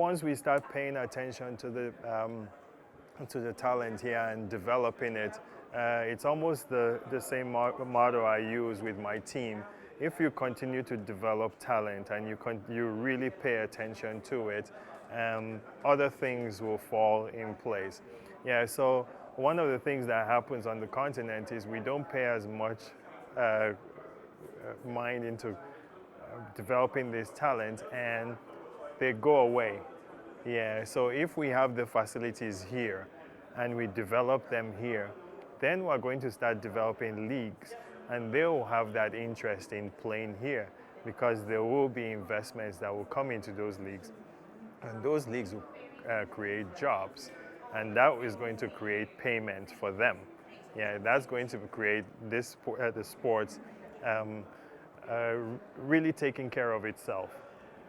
once we start paying attention to the talent here and developing it, it's almost the same motto I use with my team. If you continue to develop talent and you really pay attention to it, other things will fall in place. Yeah, so one of the things that happens on the continent is we don't pay as much mind into developing this talent, and they go away. Yeah, so if we have the facilities here and we develop them here, then we're going to start developing leagues, and they will have that interest in playing here because there will be investments that will come into those leagues, and those leagues will create jobs, and that is going to create payment for them. Yeah, that's going to create this the sports really taking care of itself.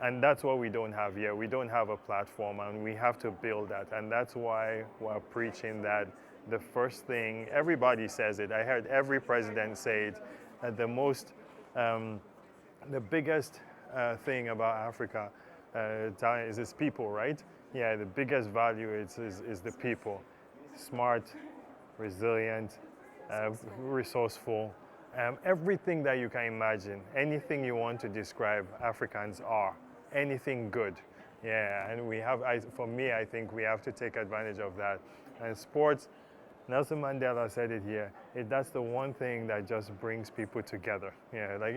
And that's what we don't have here. We don't have a platform, and we have to build that. And that's why we're preaching that the first thing, everybody says it. I heard every president say it. The biggest thing about Africa is its people, right? Yeah, the biggest value is the people. Smart, resilient, resourceful. Everything that you can imagine, anything you want to describe, Africans are. Anything good. Yeah, and for me, I think we have to take advantage of that. And sports, Nelson Mandela said it here, that's the one thing that just brings people together. Yeah, like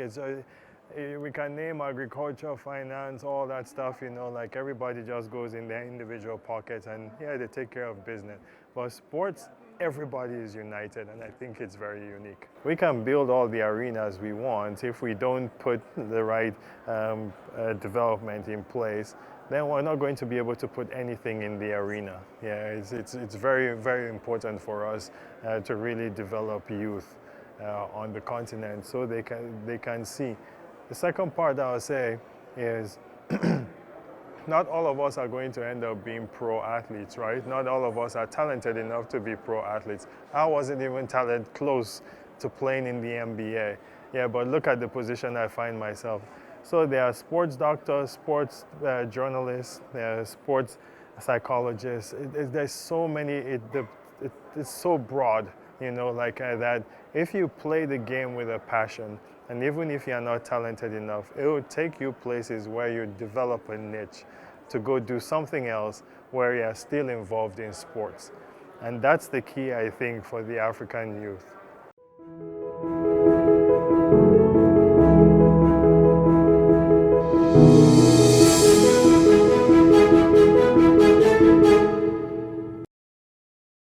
we can name agriculture, finance, all that stuff, like everybody just goes in their individual pockets and yeah, they take care of business. But sports, everybody is united, and I think it's very unique. We can build all the arenas we want. If we don't put the right development in place, then we're not going to be able to put anything in the arena. Yeah, it's very, very important for us to really develop youth on the continent so they can see. The second part I would say is not all of us are going to end up being pro athletes, right? Not all of us are talented enough to be pro athletes. I wasn't even talented close to playing in the NBA. Yeah, but look at the position I find myself. So there are sports doctors, sports journalists, there are sports psychologists. There's so many, it's so broad, that if you play the game with a passion, and even if you're not talented enough, it will take you places where you develop a niche to go do something else where you're still involved in sports. And that's the key, I think, for the African youth.